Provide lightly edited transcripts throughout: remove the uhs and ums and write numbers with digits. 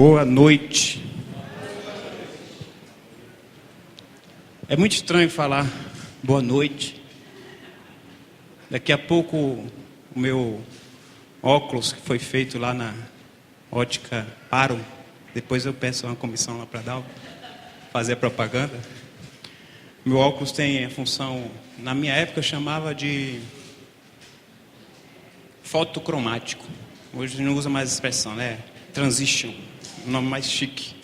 Boa noite. É muito estranho falar boa noite. Daqui a pouco o meu óculos que foi feito lá na ótica Paro, depois eu peço uma comissão lá para fazer propaganda. Meu óculos tem a função, na minha época eu chamava de fotocromático. Hoje não usa mais a expressão, né? Transition, o nome mais chique.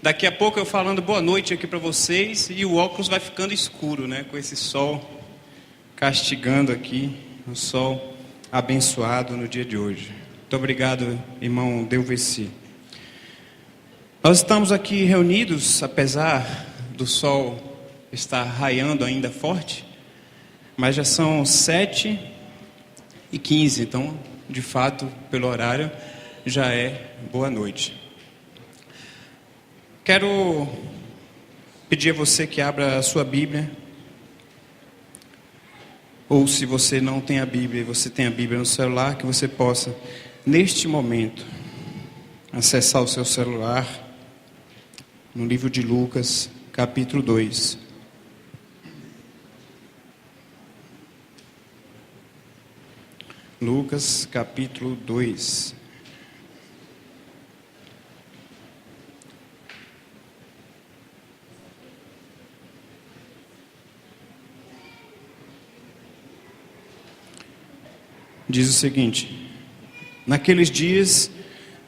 Daqui a pouco eu falando boa noite aqui para vocês e o óculos vai ficando escuro, né? Com esse sol castigando aqui, o sol abençoado no dia de hoje. Muito obrigado, irmão Delveci. Nós estamos aqui reunidos, apesar do sol estar raiando ainda forte, mas já são 7h15, então, de fato, pelo horário, já é boa noite. Quero pedir a você que abra a sua Bíblia, ou se você não tem a Bíblia e você tem a Bíblia no celular, que você possa, neste momento, acessar o seu celular no livro de Lucas, capítulo 2. Lucas, capítulo 2. Diz o seguinte: naqueles dias,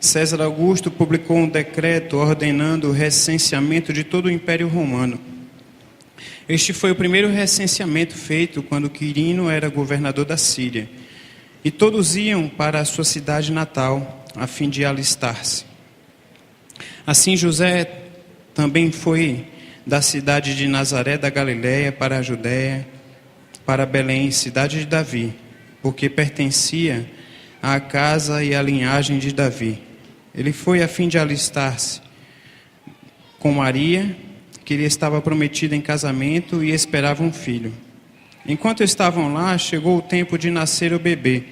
César Augusto publicou um decreto ordenando o recenseamento de todo o Império Romano. Este foi o primeiro recenseamento feito quando Quirino era governador da Síria. E todos iam para a sua cidade natal, a fim de alistar-se. Assim José também foi da cidade de Nazaré da Galileia para a Judéia, para Belém, cidade de Davi, porque pertencia à casa e à linhagem de Davi. Ele foi a fim de alistar-se com Maria, que lhe estava prometida em casamento e esperava um filho. Enquanto estavam lá, chegou o tempo de nascer o bebê,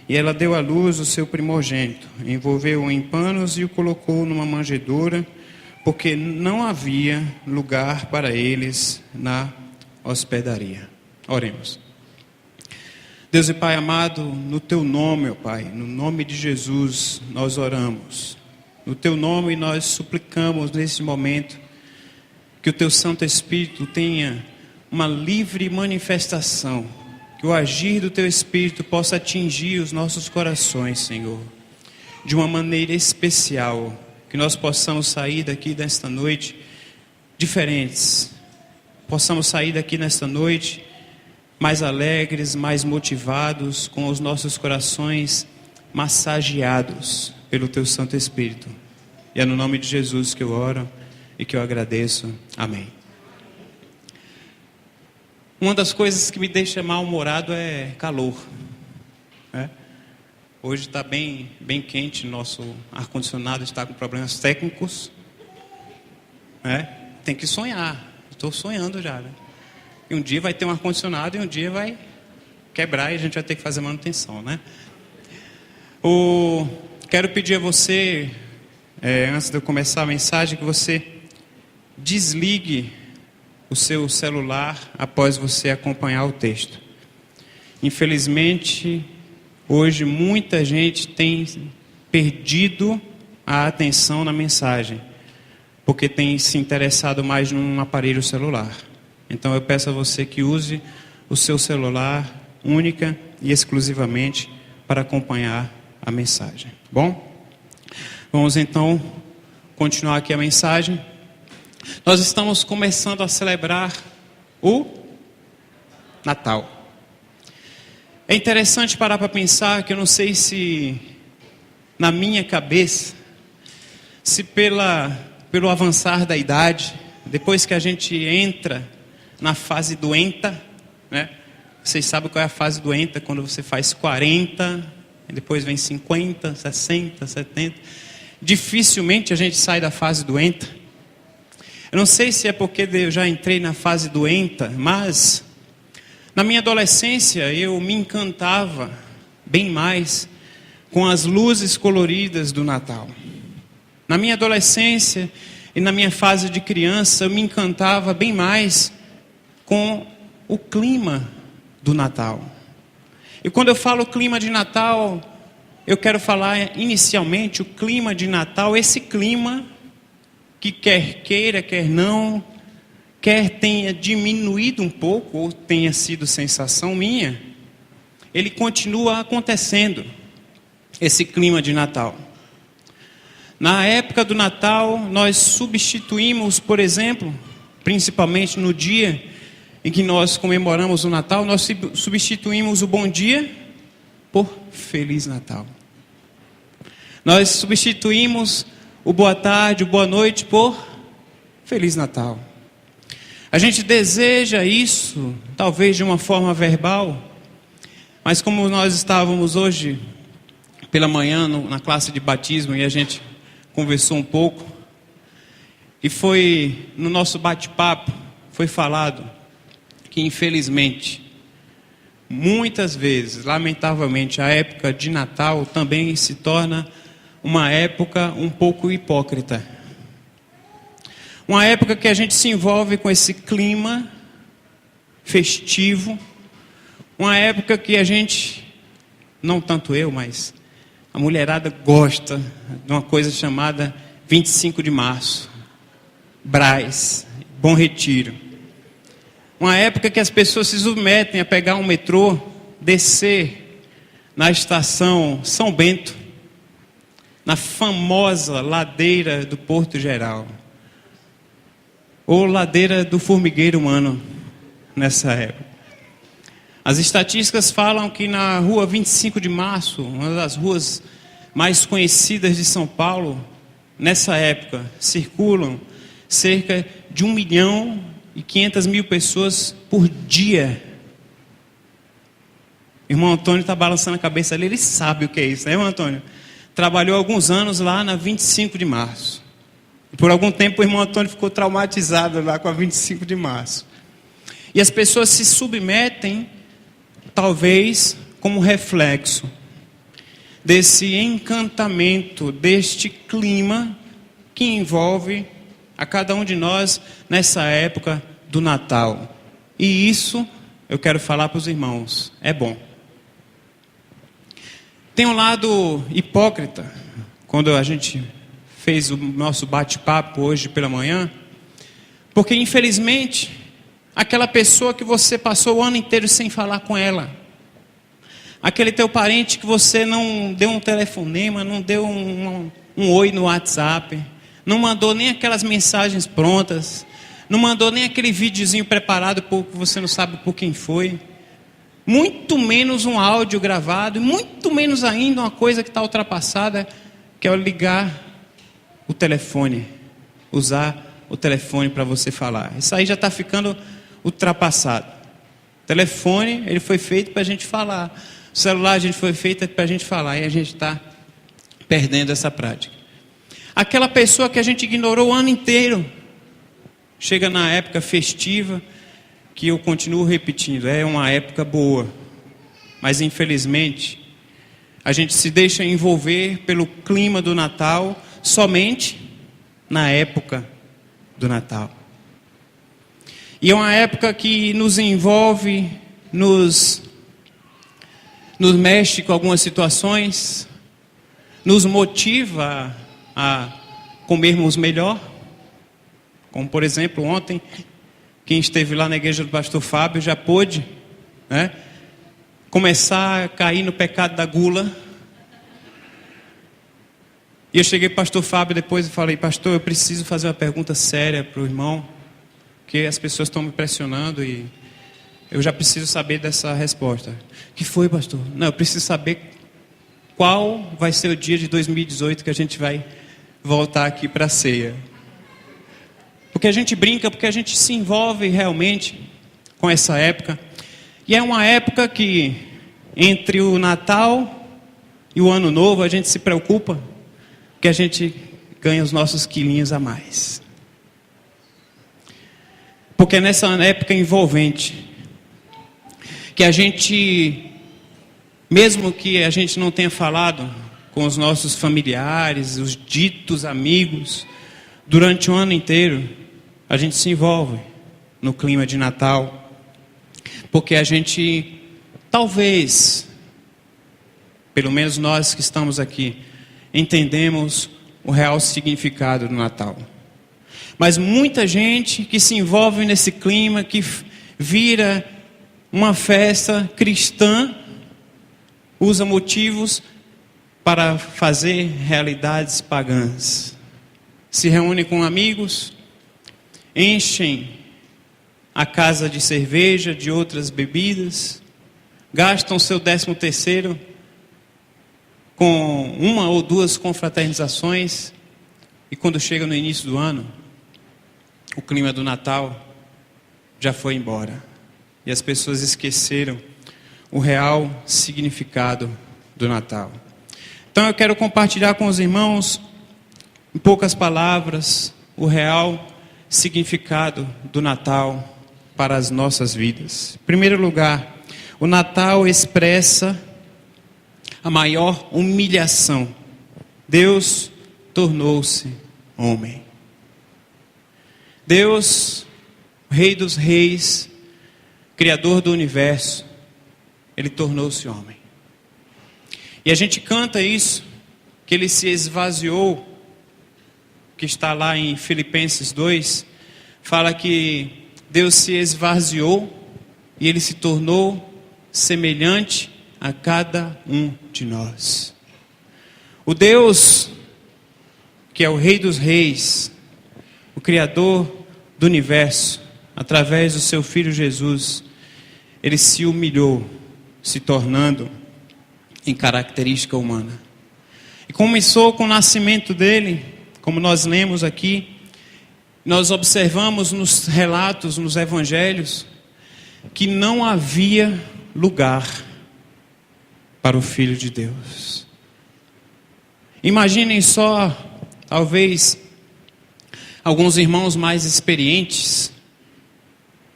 e ela deu à luz o seu primogênito, envolveu-o em panos e o colocou numa manjedoura, porque não havia lugar para eles na hospedaria. Oremos. Deus e Pai amado, no Teu nome, ó Pai, no nome de Jesus, nós oramos. No Teu nome nós suplicamos nesse momento que o Teu Santo Espírito tenha uma livre manifestação, que o agir do Teu Espírito possa atingir os nossos corações, Senhor, de uma maneira especial, que nós possamos sair daqui nesta noite diferentes, possamos sair daqui nesta noite mais alegres, mais motivados, com os nossos corações massageados pelo Teu Santo Espírito. E é no nome de Jesus que eu oro e que eu agradeço. Amém. Uma das coisas que me deixa mal-humorado é calor, né? Hoje está bem quente, nosso ar-condicionado está com problemas técnicos, né? Tem que sonhar, estou sonhando já, né? E um dia vai ter um ar-condicionado e um dia vai quebrar e a gente vai ter que fazer manutenção, né? Quero pedir a você, antes de eu começar a mensagem, que você desligue o seu celular após você acompanhar o texto. Infelizmente, hoje muita gente tem perdido a atenção na mensagem, porque tem se interessado mais num aparelho celular. Então eu peço a você que use o seu celular única e exclusivamente para acompanhar a mensagem. Bom? Vamos então continuar aqui a mensagem. Nós estamos começando a celebrar o Natal. É interessante parar para pensar que eu não sei se na minha cabeça, se pelo avançar da idade, depois que a gente entra na fase doenta, né? Vocês sabem qual é a fase doenta, quando você faz 40, depois vem 50, 60, 70. Dificilmente a gente sai da fase doenta. Eu não sei se é porque eu já entrei na fase doenta, mas na minha adolescência eu me encantava bem mais com as luzes coloridas do Natal. Na minha adolescência e na minha fase de criança, eu me encantava bem mais com o clima do Natal. E quando eu falo clima de Natal, eu quero falar inicialmente o clima de Natal, esse clima que quer queira, quer não, quer tenha diminuído um pouco ou tenha sido sensação minha, ele continua acontecendo, esse clima de Natal. Na época do Natal, nós substituímos, por exemplo, principalmente no dia em que nós comemoramos o Natal, nós substituímos o bom dia por Feliz Natal. Nós substituímos o boa tarde, o boa noite por Feliz Natal. A gente deseja isso, talvez de uma forma verbal, mas como nós estávamos hoje pela manhã na classe de batismo e a gente conversou um pouco, e foi no nosso bate-papo, foi falado que infelizmente, muitas vezes, lamentavelmente, a época de Natal também se torna uma época um pouco hipócrita. Uma época que a gente se envolve com esse clima festivo, uma época que a gente, não tanto eu, mas a mulherada gosta de uma coisa chamada 25 de março, Brás, Bom Retiro. Uma época que as pessoas se submetem a pegar um metrô, descer na estação São Bento, na famosa ladeira do Porto Geral, ou ladeira do Formigueiro Humano, nessa época. As estatísticas falam que na rua 25 de março, uma das ruas mais conhecidas de São Paulo, nessa época, circulam cerca de 1.500.000 pessoas por dia. Irmão Antônio está balançando a cabeça ali, ele sabe o que é isso, né, irmão Antônio? Trabalhou alguns anos lá na 25 de março. E por algum tempo o irmão Antônio ficou traumatizado lá com a 25 de março. E as pessoas se submetem, talvez, como reflexo desse encantamento, deste clima que envolve a cada um de nós nessa época do Natal. E isso, eu quero falar para os irmãos, é bom. Tem um lado hipócrita, quando a gente fez o nosso bate-papo hoje pela manhã, porque infelizmente, aquela pessoa que você passou o ano inteiro sem falar com ela, aquele teu parente que você não deu um telefonema, não deu um oi no WhatsApp, não mandou nem aquelas mensagens prontas, não mandou nem aquele videozinho preparado que você não sabe por quem foi, muito menos um áudio gravado, e muito menos ainda uma coisa que está ultrapassada, que é ligar o telefone, usar o telefone para você falar. Isso aí já está ficando ultrapassado. O telefone, ele foi feito para a gente falar. O celular, a gente foi feito para a gente falar, e a gente está perdendo essa prática. Aquela pessoa que a gente ignorou o ano inteiro, chega na época festiva, que eu continuo repetindo, é uma época boa, mas infelizmente, a gente se deixa envolver pelo clima do Natal, somente na época do Natal. E é uma época que nos envolve, nos mexe com algumas situações, nos motiva a comermos melhor, como por exemplo ontem, quem esteve lá na igreja do pastor Fábio já pôde, né, começar a cair no pecado da gula. E eu cheguei para o pastor Fábio depois e falei: pastor, eu preciso fazer uma pergunta séria para o irmão, porque as pessoas estão me pressionando e eu já preciso saber dessa resposta. O que foi, pastor? Não, eu preciso saber qual vai ser o dia de 2018 que a gente vai voltar aqui para a ceia. Porque a gente brinca, porque a gente se envolve realmente com essa época. E é uma época que, entre o Natal e o Ano Novo, a gente se preocupa que a gente ganha os nossos quilinhos a mais. Porque é nessa época envolvente que a gente, mesmo que a gente não tenha falado com os nossos familiares, os ditos amigos, durante o ano inteiro, a gente se envolve no clima de Natal, porque a gente, talvez, pelo menos nós que estamos aqui, entendemos o real significado do Natal. Mas muita gente que se envolve nesse clima, que vira uma festa cristã, usa motivos para fazer realidades pagãs. Se reúne com amigos, enchem a casa de cerveja, de outras bebidas, gastam seu 13º com uma ou duas confraternizações, e quando chega no início do ano, o clima do Natal já foi embora. E as pessoas esqueceram o real significado do Natal. Então eu quero compartilhar com os irmãos, em poucas palavras, o real significado do Natal para as nossas vidas. Em primeiro lugar, o Natal expressa a maior humilhação. Deus tornou-se homem. Deus, Rei dos Reis, Criador do Universo, Ele tornou-se homem. E a gente canta isso, que Ele se esvaziou, que está lá em Filipenses 2, fala que Deus se esvaziou e Ele se tornou semelhante a cada um de nós. O Deus, que é o Rei dos Reis, o Criador do Universo, através do seu Filho Jesus, Ele se humilhou, se tornando em característica humana. E começou com o nascimento dele, como nós lemos aqui, nós observamos nos relatos, nos evangelhos, que não havia lugar para o Filho de Deus. Imaginem só, talvez, alguns irmãos mais experientes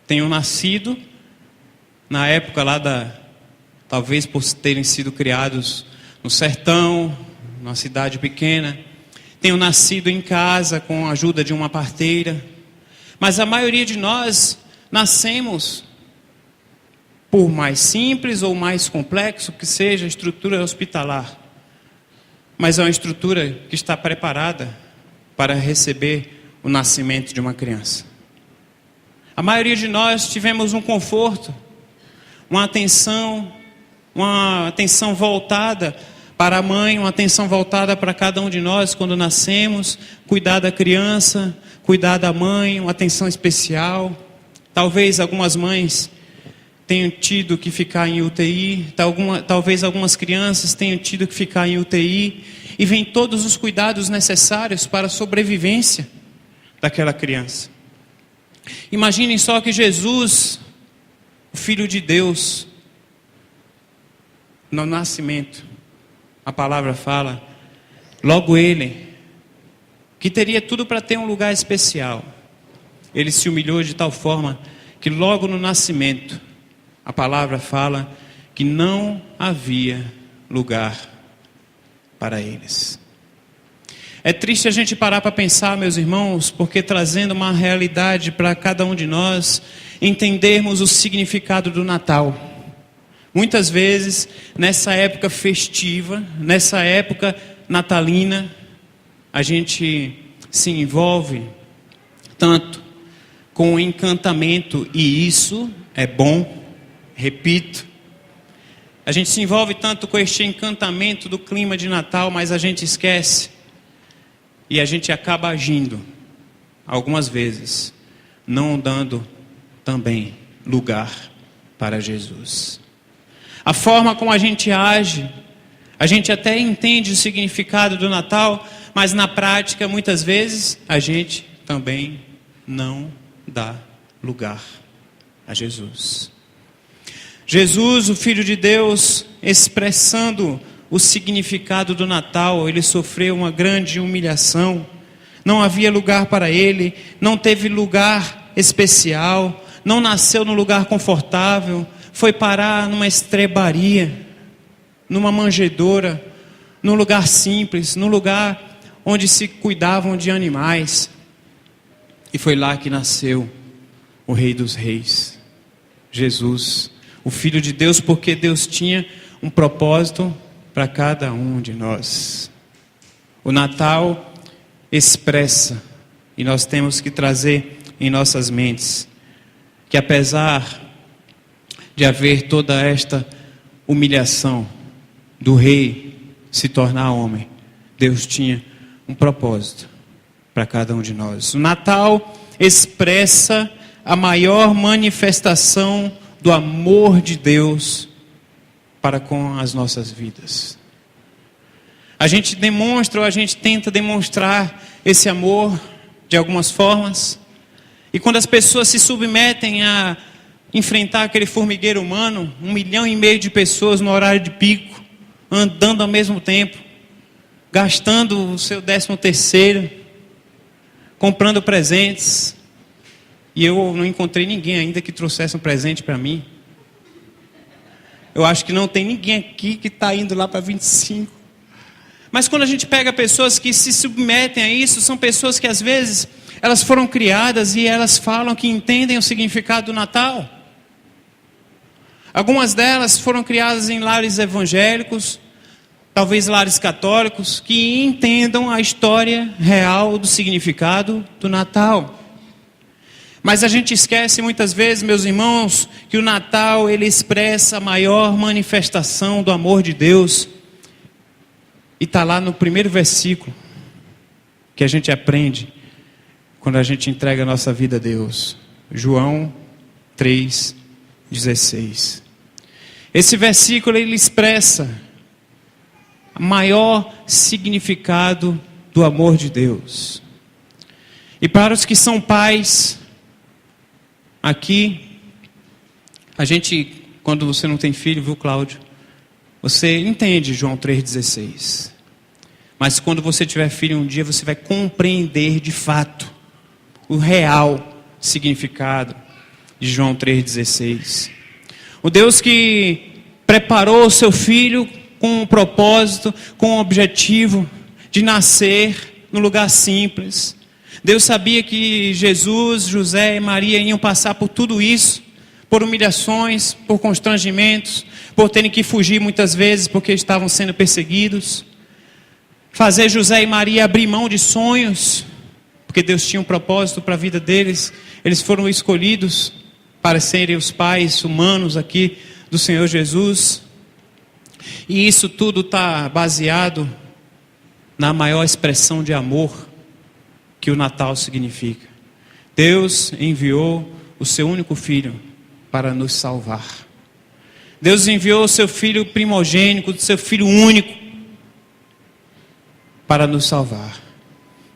tenham nascido na época lá talvez por terem sido criados no sertão, numa cidade pequena, tenham nascido em casa com a ajuda de uma parteira, mas a maioria de nós nascemos, por mais simples ou mais complexo que seja a estrutura hospitalar, mas é uma estrutura que está preparada para receber o nascimento de uma criança. A maioria de nós tivemos um conforto, uma atenção voltada para a mãe, uma atenção voltada para cada um de nós quando nascemos, cuidar da criança, cuidar da mãe, uma atenção especial. Talvez algumas mães tenham tido que ficar em UTI, talvez algumas crianças tenham tido que ficar em UTI, e vem todos os cuidados necessários para a sobrevivência daquela criança. Imaginem só que Jesus, o Filho de Deus, no nascimento, a palavra fala, logo Ele, que teria tudo para ter um lugar especial, Ele se humilhou de tal forma que logo no nascimento, a palavra fala que não havia lugar para eles. É triste a gente parar para pensar, meus irmãos, porque trazendo uma realidade para cada um de nós, entendermos o significado do Natal. Muitas vezes, nessa época festiva, nessa época natalina, a gente se envolve tanto com o encantamento, e isso é bom, repito. A gente se envolve tanto com este encantamento do clima de Natal, mas a gente esquece. E a gente acaba agindo, algumas vezes, não dando também lugar para Jesus. A forma como a gente age, a gente até entende o significado do Natal, mas na prática, muitas vezes, a gente também não dá lugar a Jesus. Jesus, o Filho de Deus, expressando o significado do Natal, ele sofreu uma grande humilhação, não havia lugar para ele, não teve lugar especial, não nasceu num lugar confortável, foi parar numa estrebaria, numa manjedoura, num lugar simples, num lugar onde se cuidavam de animais. E foi lá que nasceu o Rei dos Reis, Jesus, o Filho de Deus, porque Deus tinha um propósito para cada um de nós. O Natal expressa, e nós temos que trazer em nossas mentes, que apesar de haver toda esta humilhação do rei se tornar homem, Deus tinha um propósito para cada um de nós. O Natal expressa a maior manifestação do amor de Deus para com as nossas vidas. A gente demonstra, ou a gente tenta demonstrar esse amor de algumas formas. E quando as pessoas se submetem a enfrentar aquele formigueiro humano, 1,5 milhão de pessoas no horário de pico, andando ao mesmo tempo, gastando o seu 13º, comprando presentes, e eu não encontrei ninguém ainda que trouxesse um presente para mim. Eu acho que não tem ninguém aqui que está indo lá para 25. Mas quando a gente pega pessoas que se submetem a isso, são pessoas que às vezes elas foram criadas e elas falam que entendem o significado do Natal. Algumas delas foram criadas em lares evangélicos, talvez lares católicos, que entendam a história real do significado do Natal. Mas a gente esquece muitas vezes, meus irmãos, que o Natal ele expressa a maior manifestação do amor de Deus. E está lá no primeiro versículo que a gente aprende quando a gente entrega a nossa vida a Deus. João 3,16. Esse versículo ele expressa o maior significado do amor de Deus. E para os que são pais, aqui, a gente, quando você não tem filho, viu, Cláudio? Você entende João 3,16. Mas quando você tiver filho um dia, você vai compreender de fato o real significado de João 3,16. O Deus que preparou o seu filho com um propósito, com um objetivo de nascer num lugar simples. Deus sabia que Jesus, José e Maria iam passar por tudo isso, por humilhações, por constrangimentos, por terem que fugir muitas vezes porque estavam sendo perseguidos. Fazer José e Maria abrir mão de sonhos, porque Deus tinha um propósito para a vida deles. Eles foram escolhidos para serem os pais humanos aqui do Senhor Jesus. E isso tudo está baseado na maior expressão de amor que o Natal significa. Deus enviou o seu único filho para nos salvar. Deus enviou o seu filho primogênito, o seu filho único, para nos salvar.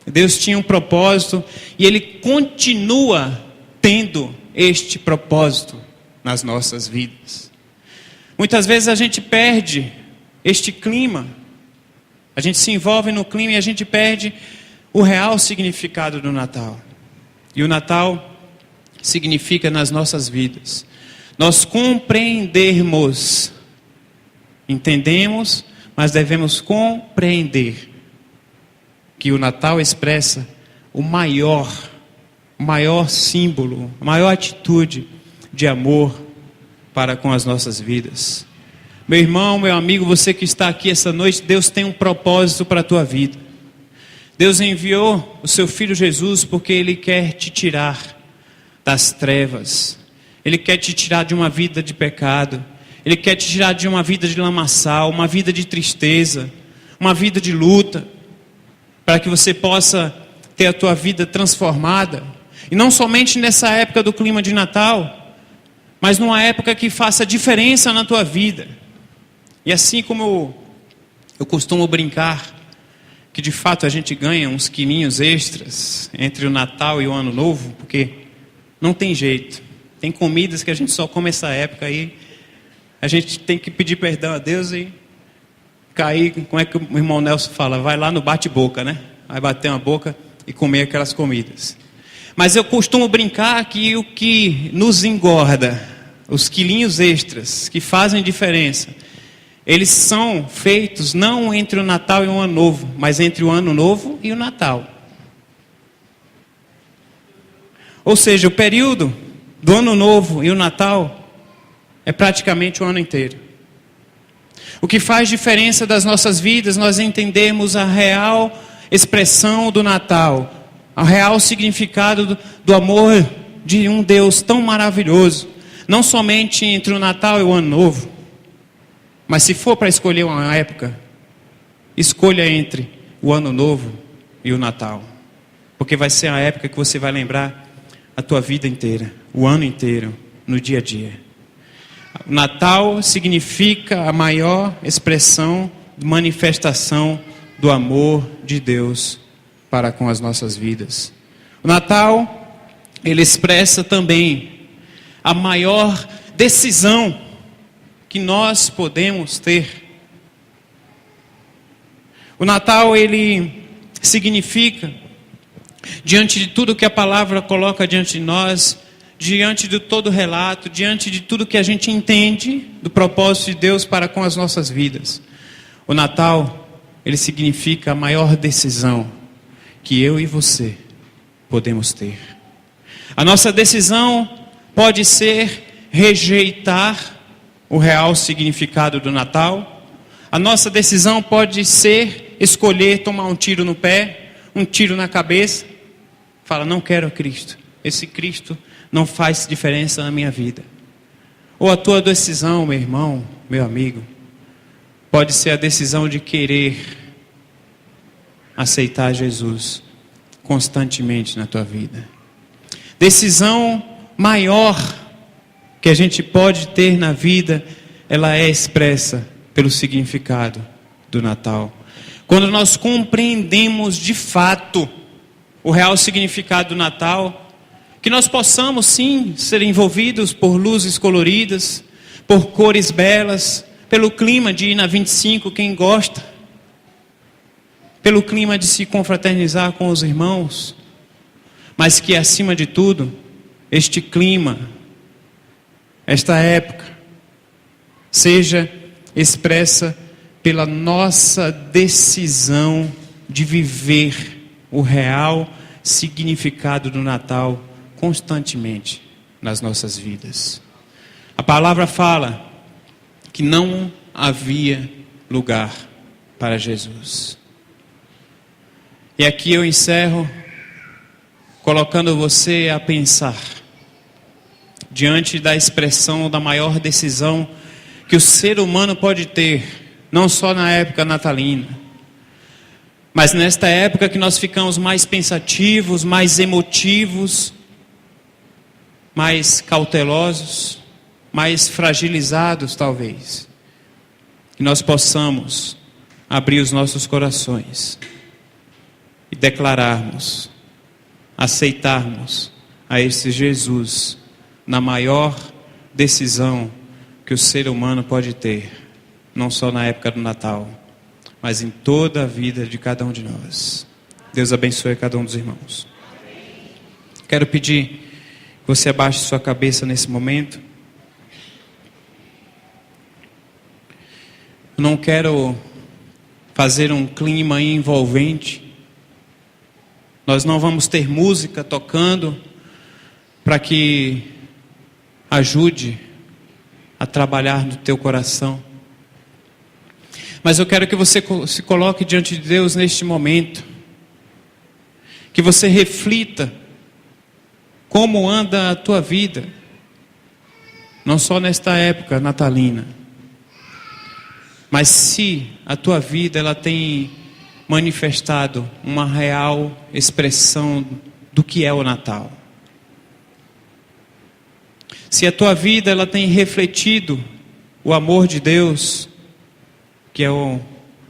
Deus tinha um propósito e Ele continua tendo este propósito nas nossas vidas. Muitas vezes a gente perde este clima, a gente se envolve no clima e a gente perde o real significado do Natal. E o Natal significa nas nossas vidas nós compreendermos, entendemos, mas devemos compreender que o Natal expressa o maior símbolo, a maior atitude de amor para com as nossas vidas. Meu irmão, meu amigo, você que está aqui essa noite, Deus tem um propósito para a tua vida. Deus enviou o seu Filho Jesus porque Ele quer te tirar das trevas. Ele quer te tirar de uma vida de pecado. Ele quer te tirar de uma vida de lamaçal, uma vida de tristeza, uma vida de luta, para que você possa ter a tua vida transformada. E não somente nessa época do clima de Natal, mas numa época que faça diferença na tua vida. E assim como eu costumo brincar, que de fato a gente ganha uns quilinhos extras entre o Natal e o Ano Novo, porque não tem jeito. Tem comidas que a gente só come essa época aí. A gente tem que pedir perdão a Deus e cair, como é que o irmão Nelson fala? Vai lá no bate-boca, né? Vai bater uma boca e comer aquelas comidas. Mas eu costumo brincar que o que nos engorda, os quilinhos extras que fazem diferença, eles são feitos não entre o Natal e o Ano Novo, mas entre o Ano Novo e o Natal. Ou seja, o período do Ano Novo e o Natal é praticamente o ano inteiro. O que faz diferença das nossas vidas, nós entendemos a real expressão do Natal, o real significado do amor de um Deus tão maravilhoso, não somente entre o Natal e o Ano Novo, mas se for para escolher uma época, escolha entre o Ano Novo e o Natal, porque vai ser a época que você vai lembrar a tua vida inteira, o ano inteiro, no dia a dia. O Natal significa a maior expressão, manifestação do amor de Deus para com as nossas vidas. O Natal, ele expressa também a maior decisão que nós podemos ter. O Natal, ele significa, diante de tudo que a palavra coloca diante de nós, diante de todo o relato, diante de tudo que a gente entende do propósito de Deus para com as nossas vidas. O Natal, ele significa a maior decisão que eu e você podemos ter. A nossa decisão pode ser rejeitar o real significado do Natal. A nossa decisão pode ser escolher tomar um tiro no pé, um tiro na cabeça. Fala, não quero Cristo. Esse Cristo não faz diferença na minha vida. Ou a tua decisão, meu irmão, meu amigo, pode ser a decisão de querer aceitar Jesus constantemente na tua vida. Decisão maior que a gente pode ter na vida, ela é expressa pelo significado do Natal. Quando nós compreendemos de fato o real significado do Natal, que nós possamos sim ser envolvidos por luzes coloridas, por cores belas, pelo clima de ir na 25, quem gosta, pelo clima de se confraternizar com os irmãos, mas que acima de tudo, este clima, esta época, seja expressa pela nossa decisão de viver o real significado do Natal constantemente nas nossas vidas. A palavra fala que não havia lugar para Jesus. E aqui eu encerro colocando você a pensar diante da expressão da maior decisão que o ser humano pode ter, não só na época natalina, mas nesta época que nós ficamos mais pensativos, mais emotivos, mais cautelosos, mais fragilizados talvez, que nós possamos abrir os nossos corações e declararmos, aceitarmos a esse Jesus na maior decisão que o ser humano pode ter, não só na época do Natal, mas em toda a vida de cada um de nós. Deus abençoe cada um dos irmãos. Quero pedir que você abaixe sua cabeça nesse momento. Eu não quero fazer um clima envolvente. Nós não vamos ter música tocando para que ajude a trabalhar no teu coração. Mas eu quero que você se coloque diante de Deus neste momento. Que você reflita como anda a tua vida. Não só nesta época natalina. Mas se a tua vida ela tem manifestado uma real expressão do que é o Natal. Se a tua vida ela tem refletido o amor de Deus, que é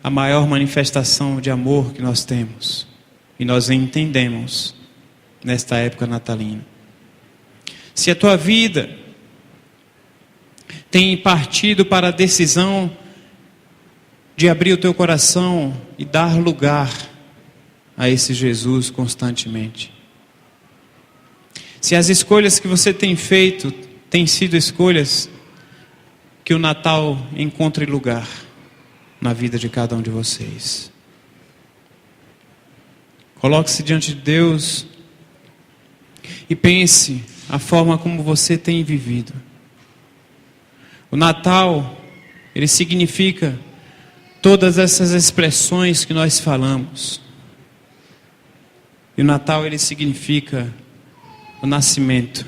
a maior manifestação de amor que nós temos, e nós entendemos nesta época natalina. Se a tua vida tem partido para a decisão de abrir o teu coração e dar lugar a esse Jesus constantemente. Se as escolhas que você tem feito têm sido escolhas que o Natal encontre lugar na vida de cada um de vocês. Coloque-se diante de Deus e pense a forma como você tem vivido. O Natal, ele significa todas essas expressões que nós falamos. E o Natal, ele significa o nascimento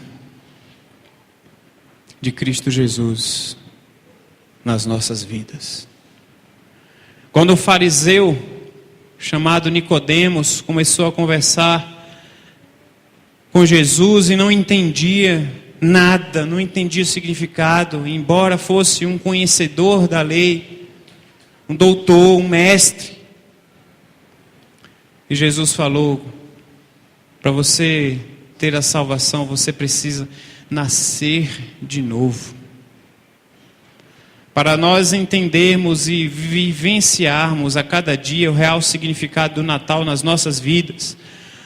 de Cristo Jesus nas nossas vidas. Quando o fariseu chamado Nicodemos começou a conversar com Jesus e não entendia nada, não entendia o significado, embora fosse um conhecedor da lei, um doutor, um mestre. E Jesus falou: para você ter a salvação, você precisa nascer de novo. Para nós entendermos e vivenciarmos a cada dia o real significado do Natal nas nossas vidas,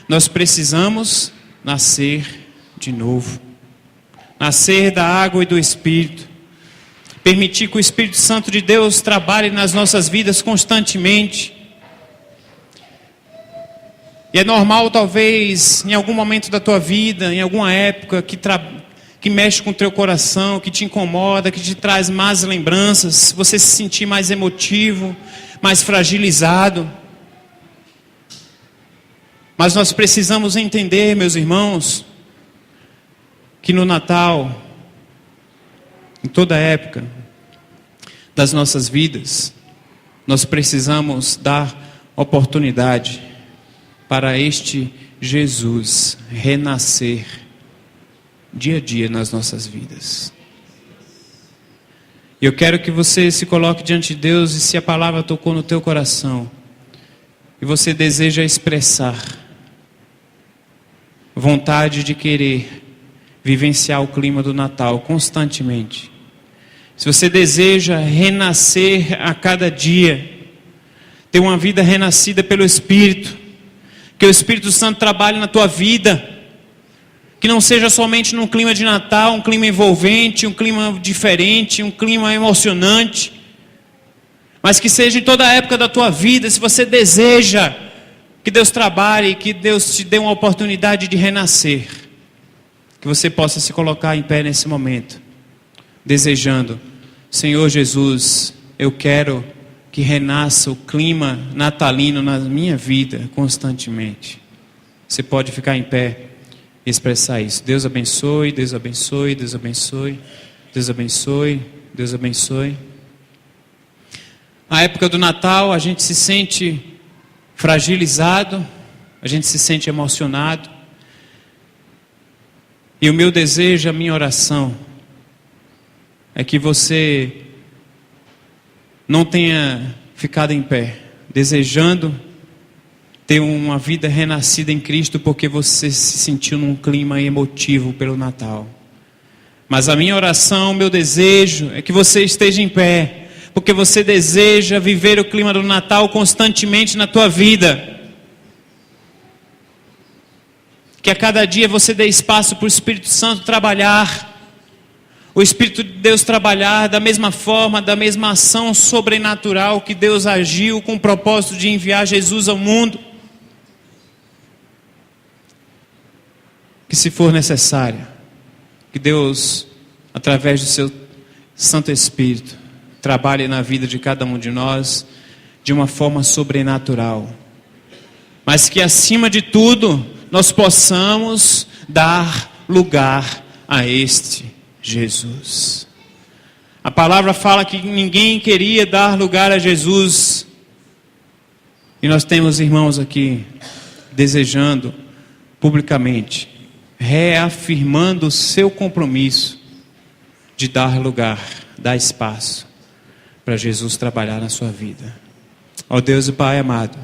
nós precisamos nascer de novo. Nascer da água e do Espírito. Permitir que o Espírito Santo de Deus trabalhe nas nossas vidas constantemente. E é normal, talvez, em algum momento da tua vida, em alguma época, que mexe com o teu coração, que te incomoda, que te traz más lembranças, você se sentir mais emotivo, mais fragilizado. Mas nós precisamos entender, meus irmãos, que no Natal, em toda época das nossas vidas, nós precisamos dar oportunidade para este Jesus renascer dia a dia nas nossas vidas. Eu quero que você se coloque diante de Deus, e se a palavra tocou no teu coração e você deseja expressar vontade de querer vivenciar o clima do Natal constantemente, se você deseja renascer a cada dia, ter uma vida renascida pelo Espírito, que o Espírito Santo trabalhe na tua vida, que não seja somente num clima de Natal, um clima envolvente, um clima diferente, um clima emocionante, mas que seja em toda a época da tua vida. Se você deseja que Deus trabalhe, que Deus te dê uma oportunidade de renascer, que você possa se colocar em pé nesse momento, desejando: Senhor Jesus, eu quero que renasça o clima natalino na minha vida constantemente. Você pode ficar em pé e expressar isso. Deus abençoe, Deus abençoe, Deus abençoe, Deus abençoe, Deus abençoe. Na época do Natal, a gente se sente fragilizado, a gente se sente emocionado. E o meu desejo, a minha oração, é que você não tenha ficado em pé, desejando ter uma vida renascida em Cristo, porque você se sentiu num clima emotivo pelo Natal. Mas a minha oração, o meu desejo é que você esteja em pé, porque você deseja viver o clima do Natal constantemente na tua vida. Que a cada dia você dê espaço para o Espírito Santo trabalhar, o Espírito de Deus trabalhar da mesma forma, da mesma ação sobrenatural que Deus agiu com o propósito de enviar Jesus ao mundo. Que, se for necessário, que Deus, através do seu Santo Espírito, trabalhe na vida de cada um de nós de uma forma sobrenatural. Mas que, acima de tudo, nós possamos dar lugar a este Jesus. A palavra fala que ninguém queria dar lugar a Jesus. E nós temos irmãos aqui desejando publicamente, reafirmando o seu compromisso de dar lugar, dar espaço para Jesus trabalhar na sua vida. Ó Deus e Pai amado,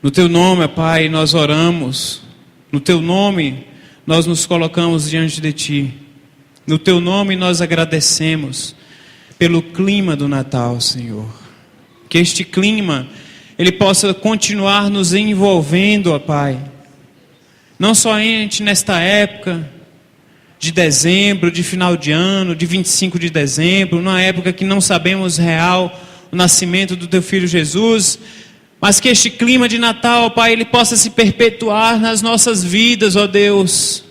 no Teu nome, Pai, nós oramos, no Teu nome nós nos colocamos diante de Ti, no Teu nome nós agradecemos pelo clima do Natal, Senhor. Que este clima, ele possa continuar nos envolvendo, ó Pai, não somente nesta época de dezembro, de final de ano, de 25 de dezembro, numa época que não sabemos real o nascimento do teu Filho Jesus, mas que este clima de Natal, ó Pai, ele possa se perpetuar nas nossas vidas, ó Deus.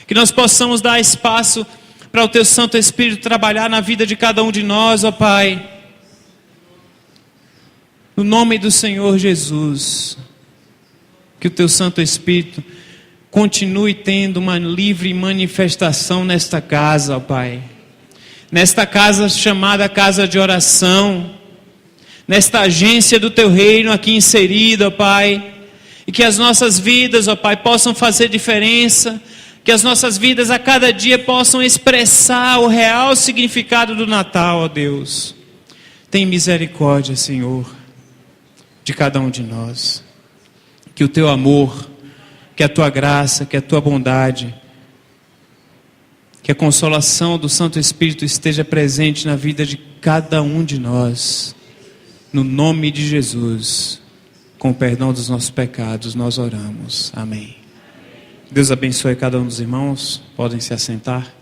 Que nós possamos dar espaço para o teu Santo Espírito trabalhar na vida de cada um de nós, ó Pai. No nome do Senhor Jesus, que o teu Santo Espírito continue tendo uma livre manifestação nesta casa, ó Pai. Nesta casa chamada casa de oração, nesta agência do teu reino aqui inserida, ó Pai. E que as nossas vidas, ó Pai, possam fazer diferença. Que as nossas vidas a cada dia possam expressar o real significado do Natal, ó Deus. Tem misericórdia, Senhor, de cada um de nós. Que o teu amor, que a tua graça, que a tua bondade, que a consolação do Santo Espírito esteja presente na vida de cada um de nós. No nome de Jesus, com o perdão dos nossos pecados, nós oramos. Amém. Deus abençoe cada um dos irmãos. Podem se assentar.